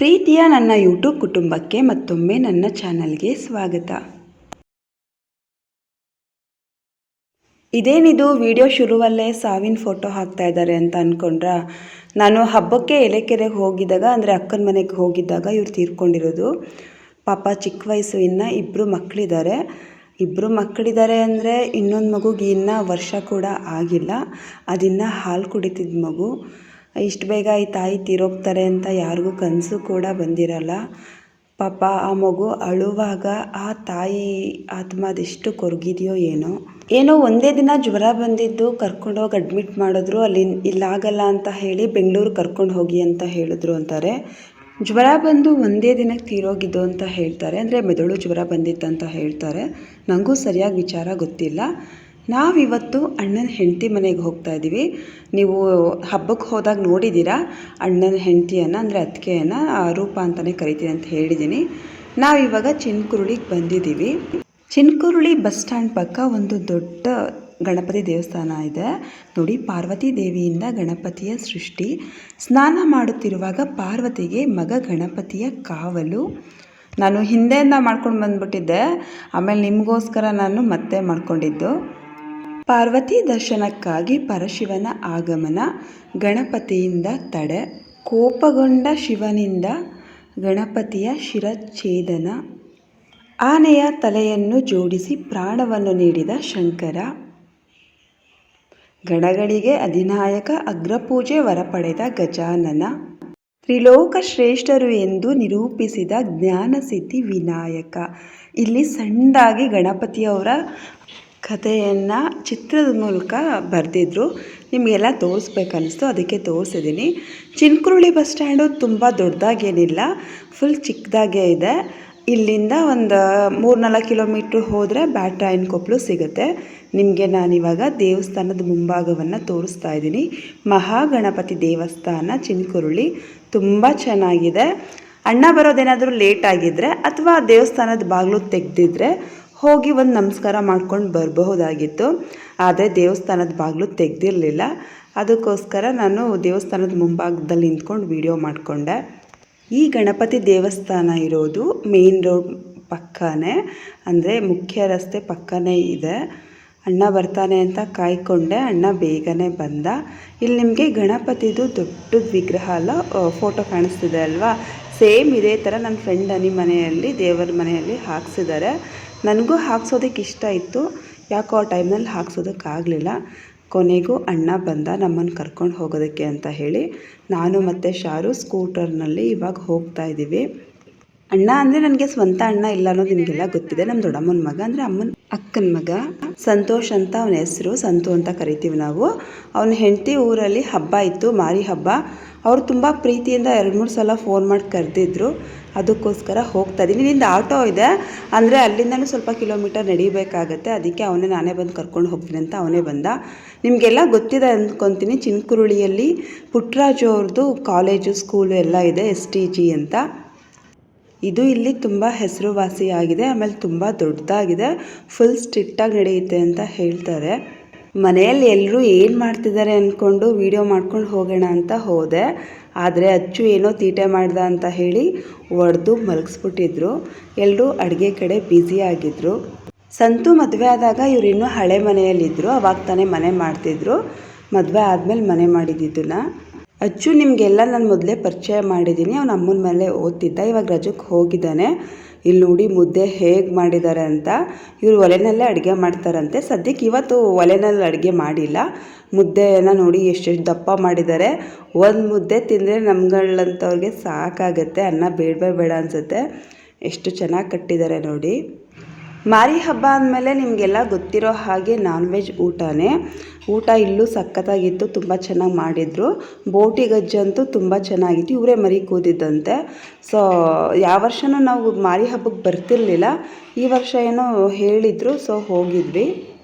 ಪ್ರೀತಿಯ ನನ್ನ ಯೂಟ್ಯೂಬ್ ಕುಟುಂಬಕ್ಕೆ ಮತ್ತೊಮ್ಮೆ ನನ್ನ ಚಾನಲ್ಗೆ ಸ್ವಾಗತ. ಇದೇನಿದು ವಿಡಿಯೋ ಶುರುವಲ್ಲೇ ಸಾವಿನ ಫೋಟೋ ಹಾಕ್ತಾ ಇದ್ದಾರೆ ಅಂತ ಅಂದ್ಕೊಂಡ್ರ. ನಾನು ಹಬ್ಬಕ್ಕೆ ಎಲೆಕೆರೆಗೆ ಹೋಗಿದ್ದಾಗ, ಅಂದರೆ ಅಕ್ಕನ ಮನೆಗೆ ಹೋಗಿದ್ದಾಗ ಇವ್ರು ತೀರ್ಕೊಂಡಿರೋದು. ಪಾಪ ಚಿಕ್ಕ ವಯಸ್ಸು, ಇನ್ನು ಇಬ್ಬರು ಮಕ್ಕಳಿದ್ದಾರೆ ಅಂದರೆ ಇನ್ನೊಂದು ಮಗುಗೆ ಇನ್ನೂ ವರ್ಷ ಕೂಡ ಆಗಿಲ್ಲ. ಅದಿನ್ನು ಹಾಲು ಕುಡಿತಿದ್ದ ಮಗು. ಇಷ್ಟು ಬೇಗ ಈ ತಾಯಿ ತೀರೋಗ್ತಾರೆ ಅಂತ ಯಾರಿಗೂ ಕನಸು ಕೂಡ ಬಂದಿರಲ್ಲ. ಪಾಪ ಆ ಮಗು ಅಳುವಾಗ ಆ ತಾಯಿ ಆತ್ಮ ಅದೆಷ್ಟು ಕೊರಗಿದೆಯೋ ಏನೋ ಒಂದೇ ದಿನ ಜ್ವರ ಬಂದಿದ್ದು ಕರ್ಕೊಂಡೋಗಿ ಅಡ್ಮಿಟ್ ಮಾಡಿದ್ರು. ಇಲ್ಲಾಗಲ್ಲ ಅಂತ ಹೇಳಿ ಬೆಂಗಳೂರು ಕರ್ಕೊಂಡು ಹೋಗಿ ಅಂತ ಹೇಳಿದ್ರು ಅಂತಾರೆ. ಜ್ವರ ಬಂದು ಒಂದೇ ದಿನಕ್ಕೆ ತೀರೋಗಿದ್ದು ಅಂತ ಹೇಳ್ತಾರೆ. ಅಂದರೆ ಮೆದುಳು ಜ್ವರ ಬಂದಿತ್ತಂತ ಹೇಳ್ತಾರೆ. ನನಗೂ ಸರಿಯಾಗಿ ವಿಚಾರ ಗೊತ್ತಿಲ್ಲ. ನಾವಿವತ್ತು ಅಣ್ಣನ ಹೆಂಡತಿ ಮನೆಗೆ ಹೋಗ್ತಾ ಇದ್ದೀವಿ. ನೀವು ಹಬ್ಬಕ್ಕೆ ಹೋದಾಗ ನೋಡಿದ್ದೀರಾ ಅಣ್ಣನ ಹೆಂಡತಿಯನ್ನು, ಅಂದರೆ ಅತ್ತಿಗೆಯನ್ನು ರೂಪ ಅಂತಲೇ ಕರಿತೀನಿ ಅಂತ ಹೇಳಿದ್ದೀನಿ. ನಾವಿವಾಗ ಚಿನ್ಕುರುಳಿಗೆ ಬಂದಿದ್ದೀವಿ. ಚಿನ್ಕುರುಳಿ ಬಸ್ ಸ್ಟ್ಯಾಂಡ್ ಪಕ್ಕ ಒಂದು ದೊಡ್ಡ ಗಣಪತಿ ದೇವಸ್ಥಾನ ಇದೆ ನೋಡಿ. ಪಾರ್ವತಿ ದೇವಿಯಿಂದ ಗಣಪತಿಯ ಸೃಷ್ಟಿ. ಸ್ನಾನ ಮಾಡುತ್ತಿರುವಾಗ ಪಾರ್ವತಿಗೆ ಮಗ ಗಣಪತಿಯ ಕಾವಲು. ನಾನು ಹಿಂದೆಯಿಂದ ಮಾಡ್ಕೊಂಡು ಬಂದುಬಿಟ್ಟಿದ್ದೆ, ಆಮೇಲೆ ನಿಮಗೋಸ್ಕರ ನಾನು ಮತ್ತೆ ಮಾಡ್ಕೊಂಡಿದ್ದು. ಪಾರ್ವತಿ ದರ್ಶನಕ್ಕಾಗಿ ಪರಶಿವನ ಆಗಮನ, ಗಣಪತಿಯಿಂದ ತಡೆ, ಕೋಪಗೊಂಡ ಶಿವನಿಂದ ಗಣಪತಿಯ ಶಿರಚ್ಛೇದನ, ಆನೆಯ ತಲೆಯನ್ನು ಜೋಡಿಸಿ ಪ್ರಾಣವನ್ನು ನೀಡಿದ ಶಂಕರ, ಗಣಗಳಿಗೆ ಅಧಿನಾಯಕ ಅಗ್ರಪೂಜೆ ವರ ಪಡೆದ ಗಜಾನನ, ತ್ರಿಲೋಕ ಶ್ರೇಷ್ಠರು ಎಂದು ನಿರೂಪಿಸಿದ ಜ್ಞಾನಸಿದ್ಧಿ ವಿನಾಯಕ. ಇಲ್ಲಿ ಸಣ್ಣದಾಗಿ ಗಣಪತಿಯವರ ಕಥೆಯನ್ನು ಚಿತ್ರದ ಮೂಲಕ ಬರೆದಿದ್ರು. ನಿಮಗೆಲ್ಲ ತೋರಿಸ್ಬೇಕನ್ನಿಸ್ತು, ಅದಕ್ಕೆ ತೋರಿಸಿದ್ದೀನಿ. ಚಿನ್ಕುರುಳಿ ಬಸ್ ಸ್ಟ್ಯಾಂಡು ತುಂಬ ದೊಡ್ಡದಾಗೇನಿಲ್ಲ, ಫುಲ್ ಚಿಕ್ಕದಾಗೇ ಇದೆ. ಇಲ್ಲಿಂದ ಒಂದು 3-4 ಕಿಲೋಮೀಟ್ರ್ ಹೋದರೆ ಬ್ಯಾಟರಾಯನಕೊಪ್ಪಲು ಸಿಗುತ್ತೆ. ನಿಮಗೆ ನಾನಿವಾಗ ದೇವಸ್ಥಾನದ ಮುಂಭಾಗವನ್ನು ತೋರಿಸ್ತಾ ಇದ್ದೀನಿ. ಮಹಾಗಣಪತಿ ದೇವಸ್ಥಾನ ಚಿನ್ಕುರುಳಿ ತುಂಬ ಚೆನ್ನಾಗಿದೆ. ಅಣ್ಣ ಬರೋದೇನಾದರೂ ಲೇಟ್ ಆಗಿದ್ದರೆ ಅಥವಾ ದೇವಸ್ಥಾನದ ಬಾಗಿಲು ತೆಗೆದಿದ್ರೆ ಹೋಗಿ ಒಂದು ನಮಸ್ಕಾರ ಮಾಡ್ಕೊಂಡು ಬರಬಹುದಾಗಿತ್ತು. ಆದರೆ ದೇವಸ್ಥಾನದ ಬಾಗಿಲು ತೆಗೆದಿರಲಿಲ್ಲ. ಅದಕ್ಕೋಸ್ಕರ ನಾನು ದೇವಸ್ಥಾನದ ಮುಂಭಾಗದಲ್ಲಿ ನಿಂತ್ಕೊಂಡು ವಿಡಿಯೋ ಮಾಡಿಕೊಂಡೆ. ಈ ಗಣಪತಿ ದೇವಸ್ಥಾನ ಇರೋದು ಮೇನ್ ರೋಡ್ ಪಕ್ಕನೇ, ಅಂದರೆ ಮುಖ್ಯ ರಸ್ತೆ ಪಕ್ಕನೇ ಇದೆ. ಅಣ್ಣ ಬರ್ತಾನೆ ಅಂತ ಕಾಯ್ಕೊಂಡೆ, ಅಣ್ಣ ಬೇಗನೆ ಬಂದ. ಇಲ್ಲಿ ನಿಮಗೆ ಗಣಪತಿದು ದೊಡ್ಡದು ವಿಗ್ರಹ ಅಲ್ಲ, ಫೋಟೋ ಕಾಣಿಸ್ತಿದೆ ಅಲ್ವಾ, ಸೇಮ್ ಇದೇ ಥರ ನನ್ನ ಫ್ರೆಂಡ್ ಮನೆಯಲ್ಲಿ, ದೇವರ ಮನೆಯಲ್ಲಿ ಹಾಕ್ಸಿದ್ದಾರೆ. ನನಗೂ ಹಾಕ್ಸೋದಕ್ಕೆ ಇಷ್ಟ ಇತ್ತು, ಯಾಕೋ ಆ ಟೈಮ್ನಲ್ಲಿ ಹಾಕ್ಸೋದಕ್ಕಾಗಲಿಲ್ಲ. ಕೊನೆಗೂ ಅಣ್ಣ ಬಂದ ನಮ್ಮನ್ನು ಕರ್ಕೊಂಡು ಹೋಗೋದಕ್ಕೆ ಅಂತ ಹೇಳಿ. ನಾನು ಮತ್ತು ಶಾರು ಸ್ಕೂಟರ್ನಲ್ಲಿ ಇವಾಗ ಹೋಗ್ತಾ ಇದ್ದೀವಿ. ಅಣ್ಣ ಅಂದರೆ ನನಗೆ ಸ್ವಂತ ಅಣ್ಣ ಇಲ್ಲ ಅನ್ನೋದು ನಿಮಗೆಲ್ಲ ಗೊತ್ತಿದೆ. ನಮ್ಮ ದೊಡ್ಡಮ್ಮನ ಮಗ, ಅಂದರೆ ಅಕ್ಕನ ಮಗ ಸಂತೋಷ್ ಅಂತ ಅವನ ಹೆಸರು, ಸಂತು ಅಂತ ಕರಿತೀವಿ ನಾವು. ಅವನ ಹೆಂಡತಿ ಊರಲ್ಲಿ ಹಬ್ಬ ಇತ್ತು, ಮಾರಿ ಹಬ್ಬ. ಅವರು ತುಂಬ ಪ್ರೀತಿಯಿಂದ 2-3 ಸಲ ಫೋನ್ ಮಾಡಿ ಕರೆದಿದ್ರು. ಅದಕ್ಕೋಸ್ಕರ ಹೋಗ್ತಾ ಇದ್ದೀನಿ. ಇಲ್ಲಿಂದ ಆಟೋ ಇದೆ, ಅಂದರೆ ಅಲ್ಲಿಂದನೂ ಸ್ವಲ್ಪ ಕಿಲೋಮೀಟರ್ ನಡಿಬೇಕಾಗತ್ತೆ. ಅದಕ್ಕೆ ನಾನೇ ಬಂದು ಕರ್ಕೊಂಡು ಹೋಗ್ತೀನಿ ಅಂತ ಅವನೇ ಬಂದ. ನಿಮಗೆಲ್ಲ ಗೊತ್ತಿದೆ ಅಂದ್ಕೊತೀನಿ, ಚಿನ್ಕುರುಳಿಯಲ್ಲಿ ಪುಟ್ಟರಾಜು ಅವ್ರದ್ದು ಕಾಲೇಜು ಸ್ಕೂಲು ಎಲ್ಲ ಇದೆ, STG ಅಂತ. ಇದು ಇಲ್ಲಿ ತುಂಬ ಹೆಸರುವಾಸಿಯಾಗಿದೆ, ಆಮೇಲೆ ತುಂಬ ದೊಡ್ಡದಾಗಿದೆ, ಫುಲ್ ಸ್ಟ್ರಿಕ್ಟಾಗಿ ನಡೆಯುತ್ತೆ ಅಂತ ಹೇಳ್ತಾರೆ. ಮನೆಯಲ್ಲಿ ಎಲ್ಲರೂ ಏನು ಮಾಡ್ತಿದ್ದಾರೆ ಅಂದ್ಕೊಂಡು ವಿಡಿಯೋ ಮಾಡ್ಕೊಂಡು ಹೋಗೋಣ ಅಂತ ಹೋದೆ. ಆದರೆ ಅಚ್ಚು ಏನೋ ತೀಟೆ ಮಾಡ್ದ ಅಂತ ಹೇಳಿ ಒಡೆದು ಮಲಗಿಸ್ಬಿಟ್ಟಿದ್ರು. ಎಲ್ಲರೂ ಅಡುಗೆ ಕಡೆ ಬ್ಯುಸಿಯಾಗಿದ್ದರು. ಸಂತು ಮದುವೆ ಆದಾಗ ಇವರು ಇನ್ನೂ ಹಳೆ ಮನೆಯಲ್ಲಿದ್ದರು, ಅವಾಗ ತಾನೇ ಮನೆ ಮಾಡ್ತಿದ್ರು. ಮದುವೆ ಆದಮೇಲೆ ಮನೆ ಮಾಡಿದ್ದನ್ನ. ಅಚ್ಚು ನಿಮಗೆಲ್ಲ ನಾನು ಮೊದಲೇ ಪರಿಚಯ ಮಾಡಿದ್ದೀನಿ. ಅವನ ಅಮ್ಮನ ಮೇಲೆ ಓದ್ತಿದ್ದ, ಇವಾಗ ರಜಕ್ಕೆ ಹೋಗಿದ್ದಾನೆ. ಇಲ್ಲಿ ನೋಡಿ ಮುದ್ದೆ ಹೇಗೆ ಮಾಡಿದ್ದಾರೆ ಅಂತ. ಇವರು ಒಲೆನಲ್ಲೇ ಅಡುಗೆ ಮಾಡ್ತಾರಂತೆ. ಸದ್ಯಕ್ಕೆ ಇವತ್ತು ಒಲೆನಲ್ಲಿ ಅಡುಗೆ ಮಾಡಿಲ್ಲ. ಮುದ್ದೆಯನ್ನು ನೋಡಿ ಎಷ್ಟೆಷ್ಟು ದಪ್ಪ ಮಾಡಿದ್ದಾರೆ. ಒಂದು ಮುದ್ದೆ ತಿಂದರೆ ನಮ್ಗಳಂಥವ್ರಿಗೆ ಸಾಕಾಗತ್ತೆ, ಅನ್ನ ಬೇಡ ಅನಿಸುತ್ತೆ. ಎಷ್ಟು ಚೆನ್ನಾಗಿ ಕಟ್ಟಿದ್ದಾರೆ ನೋಡಿ. ಮಾರಿ ಹಬ್ಬ ಅಂದಮೇಲೆ ನಿಮಗೆಲ್ಲ ಗೊತ್ತಿರೋ ಹಾಗೆ ನಾನ್ ವೆಜ್ ಊಟ ಇಲ್ಲೂ ಸಖತ್ತಾಗಿತ್ತು, ತುಂಬ ಚೆನ್ನಾಗಿ ಮಾಡಿದರು. ಬೋಟಿ ಗಜ್ಜಂತೂ ತುಂಬ ಚೆನ್ನಾಗಿತ್ತು, ಇವರೇ ಮರಿ ಕೂದಿದ್ದಂತೆ. ಸೊ ಯಾವ ವರ್ಷವೂ ನಾವು ಮಾರಿ ಹಬ್ಬಕ್ಕೆ ಬರ್ತಿರ್ಲಿಲ್ಲ, ಈ ವರ್ಷ ಏನೋ ಹೇಳಿದರು, ಸೊ ಹೋಗಿದ್ವಿ.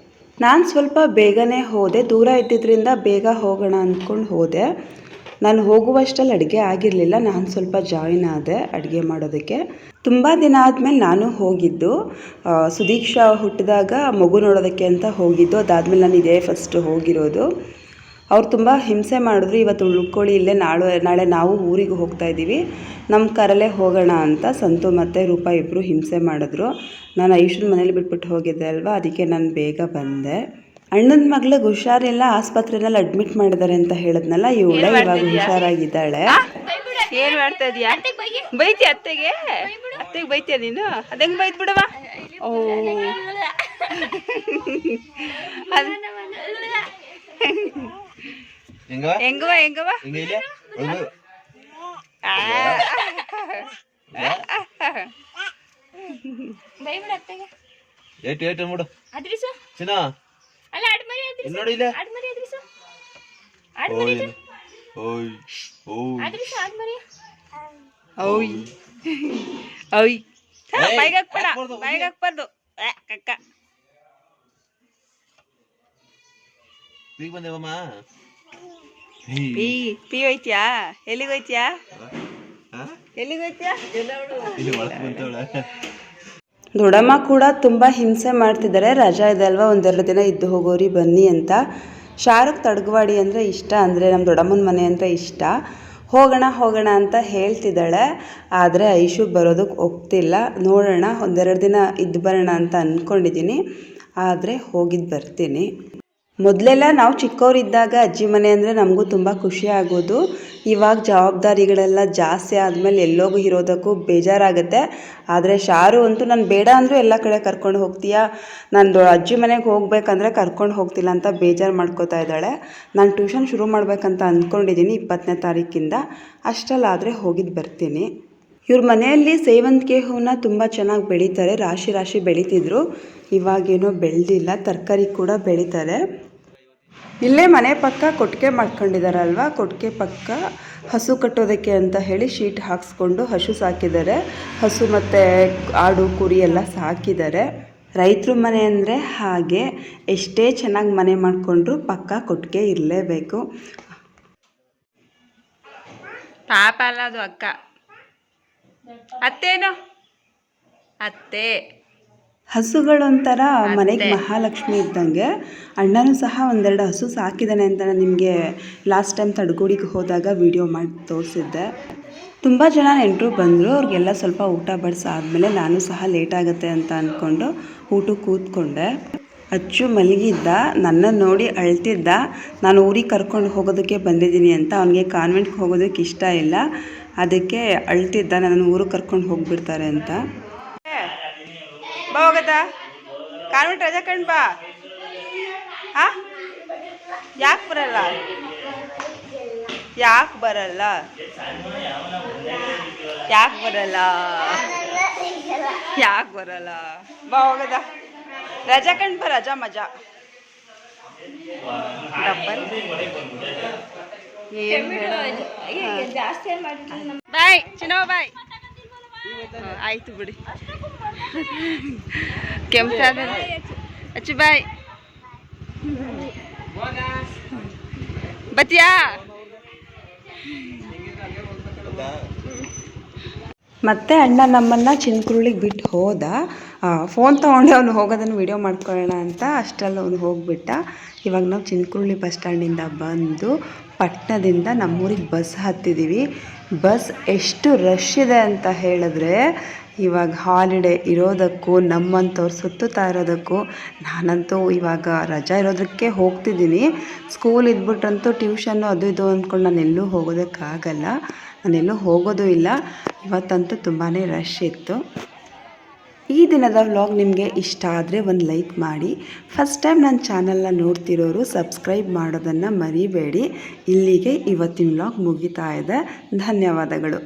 ನಾನು ಸ್ವಲ್ಪ ಬೇಗನೆ ಹೋದೆ, ದೂರ ಇದ್ದಿದ್ದರಿಂದ ಬೇಗ ಹೋಗೋಣ ಅಂದ್ಕೊಂಡು ಹೋದೆ. ನಾನು ಹೋಗುವಷ್ಟರಲ್ಲಿ ಅಡುಗೆ ಆಗಿರಲಿಲ್ಲ, ನಾನು ಸ್ವಲ್ಪ ಜಾಯಿನ್ ಆದೆ ಅಡುಗೆ ಮಾಡೋದಕ್ಕೆ. ತುಂಬ ದಿನ ಆದಮೇಲೆ ನಾನು ಹೋಗಿದ್ದು. ಸುದೀಕ್ಷಾ ಹುಟ್ಟಿದಾಗ ಮಗು ನೋಡೋದಕ್ಕೆ ಅಂತ ಹೋಗಿದ್ದು. ಅದಾದಮೇಲೆ ನಾನು ಇದೇ ಫಸ್ಟ್ ಹೋಗಿರೋದು. ಅವ್ರು ತುಂಬ ಹಿಂಸೆ ಮಾಡಿದ್ರು. ಇವತ್ತು ಉಳ್ಕೊಳ್ಳಿ ಇಲ್ಲೇ, ನಾಳೆ ನಾವು ಊರಿಗೆ ಹೋಗ್ತಾ ಇದ್ದೀವಿ, ನಮ್ಮ ಕಾರಲ್ಲೇ ಹೋಗೋಣ ಅಂತ ಸಂತು ಮತ್ತು ರೂಪ ಇಬ್ಬರು ಹಿಂಸೆ ಮಾಡಿದ್ರು. ನಾನು ಐಶುನ ಮನೇಲಿ ಬಿಟ್ಬಿಟ್ಟು ಹೋಗಿದ್ದೆ ಅಲ್ವಾ, ಅದಕ್ಕೆ ನಾನು ಬೇಗ ಬಂದೆ. ಅಣ್ಣನ ಮಗಳಿಗೆ ಹುಷಾರಿಲ್ಲ, ಆಸ್ಪತ್ರೆಯಲ್ಲಿ ಅಡ್ಮಿಟ್ ಮಾಡಿದ್ದಾರೆ ಅಂತ ಹೇಳಿದ್ನಲ್ಲ, ಇವಳೆ ಇವಾಗ ಹುಷಾರಾಗಿದ್ದಾಳೆ. ಏನು ಮಾಡ್ತಾ ಇದೀಯಾ? ಬೈತಿ ಅತ್ತೆಗೆ ಬೈತೀಯ ನೀನು? ಅದಂಗೆ ಬೈತ್ ಬಿಡವ. ಓ ಹೆಂಗವ ಬಾಯಿಗಾಕ್ಬಾರ್ದು ಕಕ್ಕ. ಪಿ ಹೋಯ್ತ್ಯಾ? ಎಲ್ಲಿಗೆ ಹೋಯ್ತ್ಯಾ? ದೊಡ್ಡಮ್ಮ ಕೂಡ ತುಂಬ ಹಿಂಸೆ ಮಾಡ್ತಿದ್ದಾರೆ. ರಜಾ ಇದೆ ಅಲ್ವಾ, ಒಂದೆರಡು ದಿನ ಇದ್ದು ಹೋಗೋರಿ ಬನ್ನಿ ಅಂತ. ಶಾರುಖ್ ತಡಗವಾಡಿ ಅಂದರೆ ಇಷ್ಟ, ಅಂದರೆ ನಮ್ಮ ದೊಡ್ಡಮ್ಮನ ಮನೆ ಅಂದರೆ ಇಷ್ಟ. ಹೋಗೋಣ ಅಂತ ಹೇಳ್ತಿದ್ದಾಳೆ, ಆದರೆ ಐಶು ಬರೋದಕ್ಕೆ ಒಪ್ತಿಲ್ಲ. ನೋಡೋಣ, ಒಂದೆರಡು ದಿನ ಇದ್ದು ಬರೋಣ ಅಂತ ಅಂದ್ಕೊಂಡಿದ್ದೀನಿ, ಆದರೆ ಹೋಗಿದ್ದು ಬರ್ತೀನಿ. ಮೊದಲೆಲ್ಲ ನಾವು ಚಿಕ್ಕವರಿದ್ದಾಗ ಅಜ್ಜಿ ಮನೆ ಅಂದರೆ ನಮಗೂ ತುಂಬ ಖುಷಿ ಆಗೋದು. ಇವಾಗ ಜವಾಬ್ದಾರಿಗಳೆಲ್ಲ ಜಾಸ್ತಿ ಆದಮೇಲೆ ಎಲ್ಲೋಗೂ ಇರೋದಕ್ಕೂ ಬೇಜಾರಾಗುತ್ತೆ. ಆದರೆ ಶಾರು ಅಂತೂ ನಾನು ಬೇಡ ಅಂದರೂ ಎಲ್ಲ ಕಡೆ ಕರ್ಕೊಂಡು ಹೋಗ್ತೀಯಾ, ನಾನು ಅಜ್ಜಿ ಮನೆಗೆ ಹೋಗ್ಬೇಕಂದ್ರೆ ಕರ್ಕೊಂಡು ಹೋಗ್ತಿಲ್ಲ ಅಂತ ಬೇಜಾರು ಮಾಡ್ಕೋತಾ ಇದ್ದಾಳೆ. ನಾನು ಟ್ಯೂಷನ್ ಶುರು ಮಾಡಬೇಕಂತ ಅಂದ್ಕೊಂಡಿದ್ದೀನಿ 20ನೇ ತಾರೀಕಿಂದ, ಅಷ್ಟಲ್ಲಾದರೆ ಹೋಗಿದ್ದು ಬರ್ತೀನಿ. ಇವ್ರ ಮನೆಯಲ್ಲಿ ಸೇವಂತಿಗೆ ಹೂವನ್ನ ತುಂಬ ಚೆನ್ನಾಗಿ ಬೆಳೀತಾರೆ, ರಾಶಿ ಬೆಳೀತಿದ್ರು. ಇವಾಗೇನೋ ಬೆಳೆದಿಲ್ಲ. ತರಕಾರಿ ಕೂಡ ಬೆಳೀತಾರೆ. ಇಲ್ಲೇ ಮನೆ ಪಕ್ಕ ಕೊಟ್ಟಿಗೆ ಮಾಡ್ಕೊಂಡಿದ್ದಾರಲ್ವ, ಕೊಟ್ಟಿಗೆ ಪಕ್ಕ ಹಸು ಕಟ್ಟೋದಕ್ಕೆ ಅಂತ ಹೇಳಿ ಶೀಟ್ ಹಾಕ್ಸ್ಕೊಂಡು ಹಸು ಸಾಕಿದ್ದಾರೆ. ಹಸು ಮತ್ತು ಆಡು ಕುರಿ ಎಲ್ಲ ಸಾಕಿದ್ದಾರೆ. ರೈತರ ಮನೆ ಅಂದರೆ ಹಾಗೆ, ಎಷ್ಟೇ ಚೆನ್ನಾಗಿ ಮನೆ ಮಾಡಿಕೊಂಡ್ರು ಪಕ್ಕ ಕೊಟ್ಟಿಗೆ ಇರಲೇಬೇಕು. ಪಾಪ ಅಲ್ಲ ಅದು ಅಕ್ಕ. ಅತ್ತೇನು ಅತ್ತೆ. ಹಸುಗಳೊಂಥರ ಮನೆಗೆ ಮಹಾಲಕ್ಷ್ಮಿ ಇದ್ದಂಗೆ. ಅಣ್ಣನೂ ಸಹ ಒಂದೆರಡು ಹಸು ಸಾಕಿದ್ದಾನೆ ಅಂತ ನಾನು ನಿಮಗೆ ಲಾಸ್ಟ್ ಟೈಮ್ ತಡಗೋಡಿಗೆ ಹೋದಾಗ ವಿಡಿಯೋ ಮಾಡಿ ತೋರಿಸಿದ್ದೆ. ತುಂಬ ಜನ ನೆಂಟರು ಬಂದರು. ಅವ್ರಿಗೆಲ್ಲ ಸ್ವಲ್ಪ ಊಟ ಬಡಿಸಾದ್ಮೇಲೆ ನಾನು ಸಹ ಲೇಟ್ ಆಗುತ್ತೆ ಅಂತ ಅಂದ್ಕೊಂಡು ಊಟಕ್ಕೆ ಕೂತ್ಕೊಂಡೆ. ಅಚ್ಚು ಮಲಗಿದ್ದ, ನನ್ನನ್ನು ನೋಡಿ ಅಳ್ತಿದ್ದ. ನಾನು ಊರಿಗೆ ಕರ್ಕೊಂಡು ಹೋಗೋದಕ್ಕೆ ಬಂದಿದ್ದೀನಿ ಅಂತ. ಅವನಿಗೆ ಕಾನ್ವೆಂಟ್ಗೆ ಹೋಗೋದಕ್ಕೆ ಇಷ್ಟ ಇಲ್ಲ, ಅದಕ್ಕೆ ಅಳ್ತಿದ್ದ, ನನ್ನನ್ನು ಊರಿಗೆ ಕರ್ಕೊಂಡು ಹೋಗಿಬಿಡ್ತಾರೆ ಅಂತ. ಬಾ ಹೋಗದ, ಕಾನ್ವೆಂಟ್ ರಜಾ ಕಂಡು ಬಾ. ಯಾಕೆ ಬರಲ್ಲ ಬಾ ಹೋಗದ, ರಜಾ ಕಂಡು ಬಾ, ರಜಾ ಮಜಾ. ಡಬ್ಬಲ್ ಬಾಯ್ ಚಿನ್ನವ ಬಾಯ್. ಆಯ್ತು ಬಿಡಿ, ಕೆಂಪಾದ ಅಚ್ಚು ಬಾಯ್. ಬತ್ತಿಯಾ? ಮತ್ತೆ ಅಣ್ಣ ನಮ್ಮನ್ನು ಚಿನ್ಕುರುಳಿಗೆ ಬಿಟ್ಟು ಹೋದ. ಫೋನ್ ತೊಗೊಂಡು ಅವನು ಹೋಗೋದನ್ನು ವೀಡಿಯೋ ಮಾಡ್ಕೊಳ್ಳೋಣ ಅಂತ, ಅಷ್ಟರಲ್ಲಿ ಅವನು ಹೋಗಿಬಿಟ್ಟ. ಇವಾಗ ನಾವು ಚಿನ್ಕುರುಳಿ ಬಸ್ ಸ್ಟ್ಯಾಂಡಿಂದ ಬಂದು ಪಟ್ಟಣದಿಂದ ನಮ್ಮೂರಿಗೆ ಬಸ್ ಹತ್ತಿದ್ದೀವಿ. ಬಸ್ ಎಷ್ಟು ರಶ್ ಇದೆ ಅಂತ ಹೇಳಿದ್ರೆ, ಇವಾಗ ಹಾಲಿಡೇ ಇರೋದಕ್ಕೂ ನಮ್ಮಂಥವ್ರು ಸುತ್ತುತ್ತಾ ಇರೋದಕ್ಕೂ, ನಾನಂತೂ ಇವಾಗ ರಜಾ ಇರೋದಕ್ಕೆ ಹೋಗ್ತಿದ್ದೀನಿ. ಸ್ಕೂಲ್ ಇದ್ಬಿಟ್ರಂತೂ ಟ್ಯೂಷನ್ನು ಅದು ಇದು ಅಂದ್ಕೊಂಡು ನಾನೆಲ್ಲೂ ಹೋಗೋದಕ್ಕಾಗಲ್ಲ, ನಾನೆಲ್ಲೂ ಹೋಗೋದು ಇಲ್ಲ. ಇವತ್ತಂತೂ ತುಂಬಾ ರಶ್ ಇತ್ತು. ಈ ದಿನದ ವ್ಲಾಗ್ ನಿಮಗೆ ಇಷ್ಟ ಆದರೆ ಒಂದು ಲೈಕ್ ಮಾಡಿ. ಫಸ್ಟ್ ಟೈಮ್ ನನ್ನ ಚಾನಲ್ನ ನೋಡ್ತಿರೋರು ಸಬ್ಸ್ಕ್ರೈಬ್ ಮಾಡೋದನ್ನು ಮರಿಬೇಡಿ. ಇಲ್ಲಿಗೆ ಇವತ್ತಿನ ವ್ಲಾಗ್ ಮುಗಿತಾ ಇದೆ. ಧನ್ಯವಾದಗಳು.